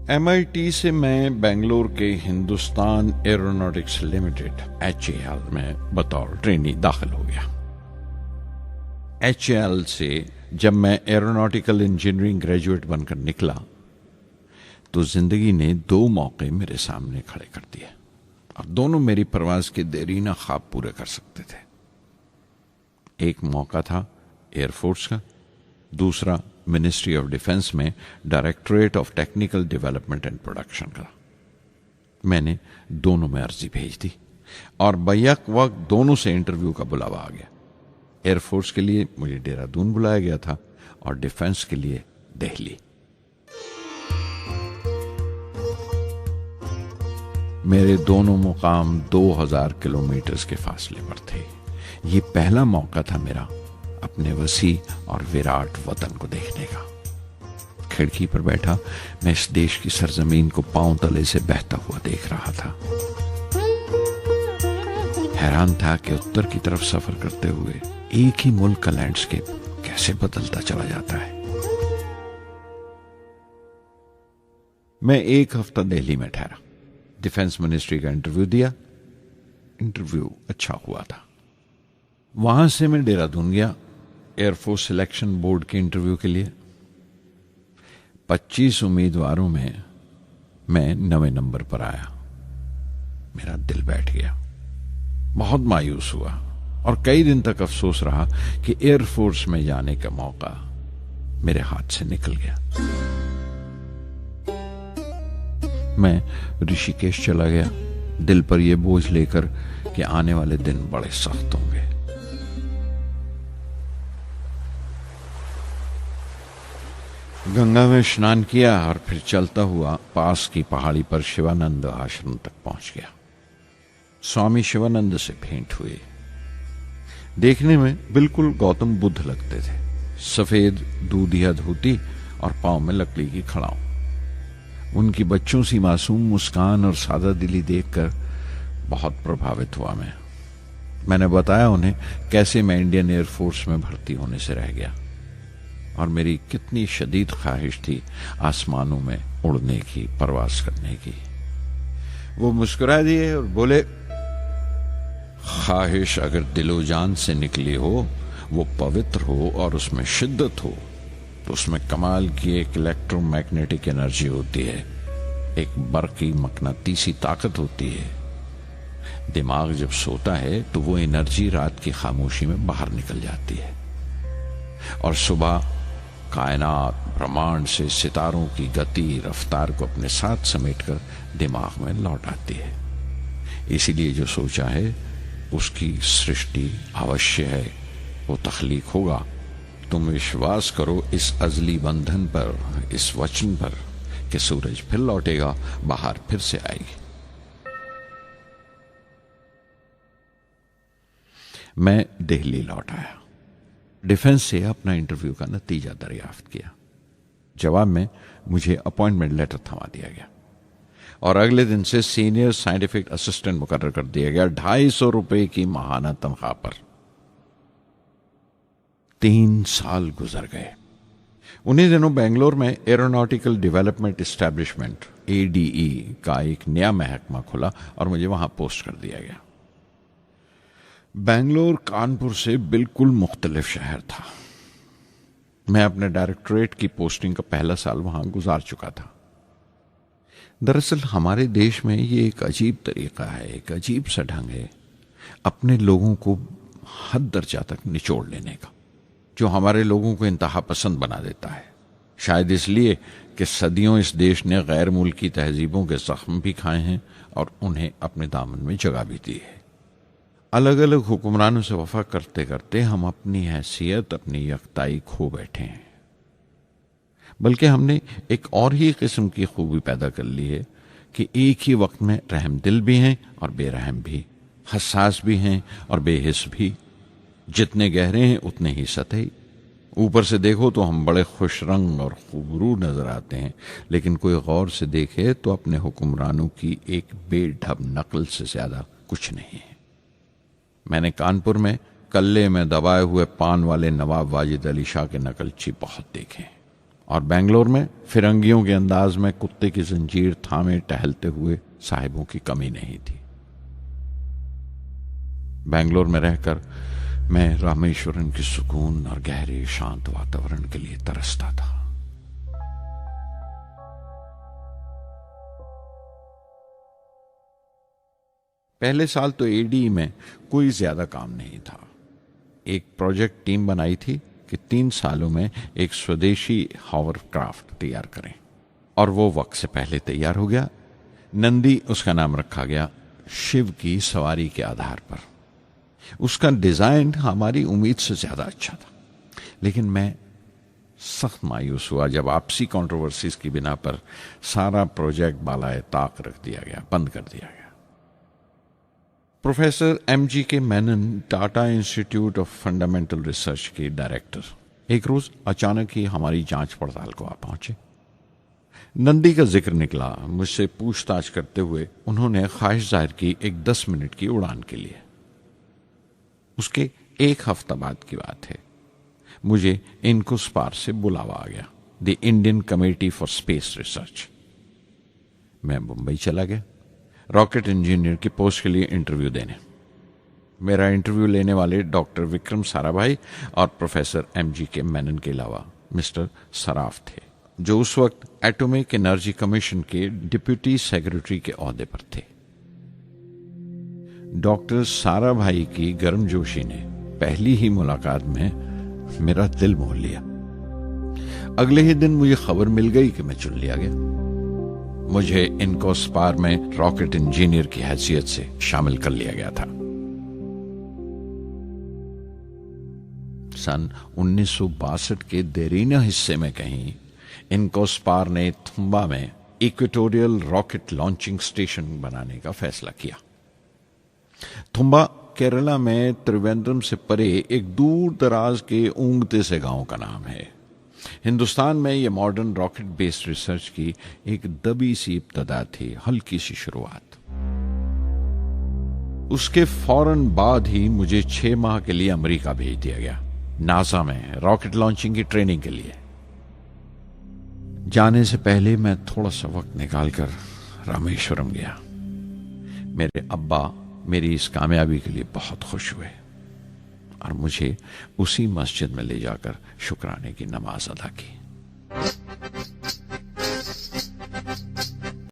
MIT से मैं बेंगलोर के हिंदुस्तान एरोनॉटिक्स लिमिटेड HAL में बतौर ट्रेनी दाखिल हो गया। HAL से जब मैं एरोनॉटिकल इंजीनियरिंग ग्रेजुएट बनकर निकला तो जिंदगी ने दो मौके मेरे सामने खड़े कर दिए और दोनों मेरी परवाज के देरीना ख्वाब पूरे कर सकते थे। एक मौका था एयरफोर्स का, दूसरा मिनिस्ट्री ऑफ डिफेंस में directorate of technical development and production का। मैंने दोनों में अर्जी भेज दी और बैक वक्त दोनों से इंटरव्यू का बुलावा आ गया। एयरफोर्स के लिए मुझे देहरादून बुलाया गया था और डिफेंस के लिए दिल्ली। मेरे दोनों मुकाम 2000 किलोमीटर के फासले पर थे। ये पहला मौका था मेरा अपने वसी और विराट वतन को देखने का। खिड़की पर बैठा मैं इस देश की सरजमीन को पांव तले से बहता हुआ देख रहा था। हैरान था कि उत्तर की तरफ सफर करते हुए एक ही मुल्क का लैंडस्केप कैसे बदलता चला जाता है। मैं एक हफ्ता दिल्ली में ठहरा, डिफेंस मिनिस्ट्री का इंटरव्यू दिया। इंटरव्यू अच्छा हुआ था। वहां से मैं देहरादून गया एयरफोर्स सिलेक्शन बोर्ड के इंटरव्यू के लिए। 25 उम्मीदवारों में मैं 9वें नंबर पर आया। मेरा दिल बैठ गया, बहुत मायूस हुआ और कई दिन तक अफसोस रहा कि एयरफोर्स में जाने का मौका मेरे हाथ से निकल गया। मैं ऋषिकेश चला गया, दिल पर यह बोझ लेकर कि आने वाले दिन बड़े सख्त होंगे। गंगा में स्नान किया और फिर चलता हुआ पास की पहाड़ी पर शिवानंद आश्रम तक पहुंच गया। स्वामी शिवानंद से भेंट हुई। देखने में बिल्कुल गौतम बुद्ध लगते थे। सफेद दूधिया धोती और पांव में लकड़ी की खड़ाऊ। उनकी बच्चों सी मासूम मुस्कान और सादा दिली देखकर बहुत प्रभावित हुआ मैंने बताया उन्हें कैसे मैं इंडियन एयरफोर्स में भर्ती होने से रह गया और मेरी कितनी शदीद ख्वाहिश थी आसमानों में उड़ने की, परवास करने की। वो मुस्कुरा दिए और बोले, ख्वाहिश अगर दिलो जान से निकली हो, वो पवित्र हो और उसमें शिद्दत हो, तो उसमें कमाल की एक इलेक्ट्रोमैग्नेटिक एनर्जी होती है, एक बरकी मकनातीसी ताकत होती है। दिमाग जब सोता है तो वो एनर्जी रात की खामोशी में बाहर निकल जाती है और सुबह कायनात ब्रह्मांड से सितारों की गति रफ्तार को अपने साथ समेटकर दिमाग में लौट आती है। इसीलिए जो सोचा है उसकी सृष्टि अवश्य है, वो तख्लीक होगा। तुम विश्वास करो इस अजली बंधन पर, इस वचन पर कि सूरज फिर लौटेगा, बाहर फिर से आएगी। मैं दिल्ली लौट आया। डिफेंस से अपना इंटरव्यू का नतीजा दरियाफ्त किया। जवाब में मुझे अपॉइंटमेंट लेटर थमा दिया गया और अगले दिन से सीनियर साइंटिफिक असिस्टेंट मुकर्रर कर दिया गया 250 रुपए की माहाना तनख्वाह पर। 3 साल गुजर गए। उन्हीं दिनों बेंगलोर में एरोनॉटिकल डेवलपमेंट एस्टेब्लिशमेंट ADE का एक नया महकमा खुला और मुझे वहां पोस्ट कर दिया गया। बेंगलोर कानपुर से बिल्कुल मुख्तलिफ शहर था। मैं अपने डायरेक्टरेट की पोस्टिंग का पहला साल वहां गुजार चुका था। दरअसल हमारे देश में ये एक अजीब तरीका है, एक अजीब सा ढंग है अपने लोगों को हद दर्जा तक निचोड़ लेने का, जो हमारे लोगों को इंतहा पसंद बना देता है। शायद इसलिए कि सदियों इस देश ने गैर मुल्की तहजीबों के जख्म भी खाए हैं और उन्हें अपने दामन में जगह भी दी है। अलग अलग हुक्मरानों से वफा करते करते हम अपनी हैसियत, अपनी यकताई खो बैठे हैं। बल्कि हमने एक और ही किस्म की खूबी पैदा कर ली है कि एक ही वक्त में रहम दिल भी हैं और बेरहम भी, हसास भी हैं और बेहिस भी। जितने गहरे हैं उतने ही सतही। ऊपर से देखो तो हम बड़े खुश रंग और खूबरू नजर आते हैं, लेकिन कोई गौर से देखे तो अपने हुक्मरानों की एक बेढब नकल से ज्यादा कुछ नहीं है। मैंने कानपुर में कल्ले में दबाए हुए पान वाले नवाब वाजिद अली शाह के नकलची बहुत देखे और बेंगलोर में फिरंगियों के अंदाज में कुत्ते की जंजीर थामे टहलते हुए साहिबों की कमी नहीं थी। बेंगलोर में रहकर मैं रामेश्वरम की सुकून और गहरे शांत वातावरण के लिए तरसता था। पहले साल तो एडी में कोई ज्यादा काम नहीं था। एक प्रोजेक्ट टीम बनाई थी कि 3 सालों में एक स्वदेशी हॉवरक्राफ्ट तैयार करें, और वो वक्त से पहले तैयार हो गया। नंदी उसका नाम रखा गया, शिव की सवारी के आधार पर। उसका डिजाइन हमारी उम्मीद से ज्यादा अच्छा था, लेकिन मैं सख्त मायूस हुआ जब आपसी कंट्रोवर्सीज की बिना पर सारा प्रोजेक्ट बालाए ताक रख दिया गया, बंद कर दिया गया। Professor MG Menon, Tata institute of fundamental research के डायरेक्टर, एक रोज अचानक ही हमारी जांच पड़ताल को आ पहुंचे। नंदी का जिक्र निकला। मुझसे पूछताछ करते हुए उन्होंने ख्वाहिश जाहिर की एक 10 मिनट की उड़ान के लिए। उसके 1 हफ्ता बाद की बात है। मुझे इनकोस्पार से बुलावा आ गया, the Indian committee for space research. मैं मुंबई चला गया रॉकेट इंजीनियर की पोस्ट के लिए इंटरव्यू देने। मेरा इंटरव्यू लेने वाले डॉक्टर विक्रम साराभाई और प्रोफेसर MG मेनन के अलावा मिस्टर सराफ थे, जो उस वक्त एटॉमिक एनर्जी कमीशन के डिप्यूटी सेक्रेटरी के ओहदे पर थे। डॉक्टर साराभाई की गर्मजोशी ने पहली ही मुलाकात में मेरा दिल मोह लिया। अगले ही दिन मुझे खबर मिल गई कि मैं चुन लिया गया। मुझे इनकोस्पार में रॉकेट इंजीनियर की हैसियत से शामिल कर लिया गया था। सन 1962 के देरीना हिस्से में कहीं इनकोस्पार ने थुम्बा में इक्वेटोरियल रॉकेट लॉन्चिंग स्टेशन बनाने का फैसला किया। थुम्बा केरला में त्रिवेंद्रम से परे एक दूर दराज के ऊंगते से गांव का नाम है। हिंदुस्तान में यह मॉडर्न रॉकेट बेस्ड रिसर्च की एक दबी सी इब्तदा थी, हल्की सी शुरुआत। उसके फौरन बाद ही मुझे 6 माह के लिए अमेरिका भेज दिया गया, नासा में रॉकेट लॉन्चिंग की ट्रेनिंग के लिए। जाने से पहले मैं थोड़ा सा वक्त निकालकर रामेश्वरम गया। मेरे अब्बा मेरी इस कामयाबी के लिए बहुत खुश हुए और मुझे उसी मस्जिद में ले जाकर शुक्राने की नमाज अदा की।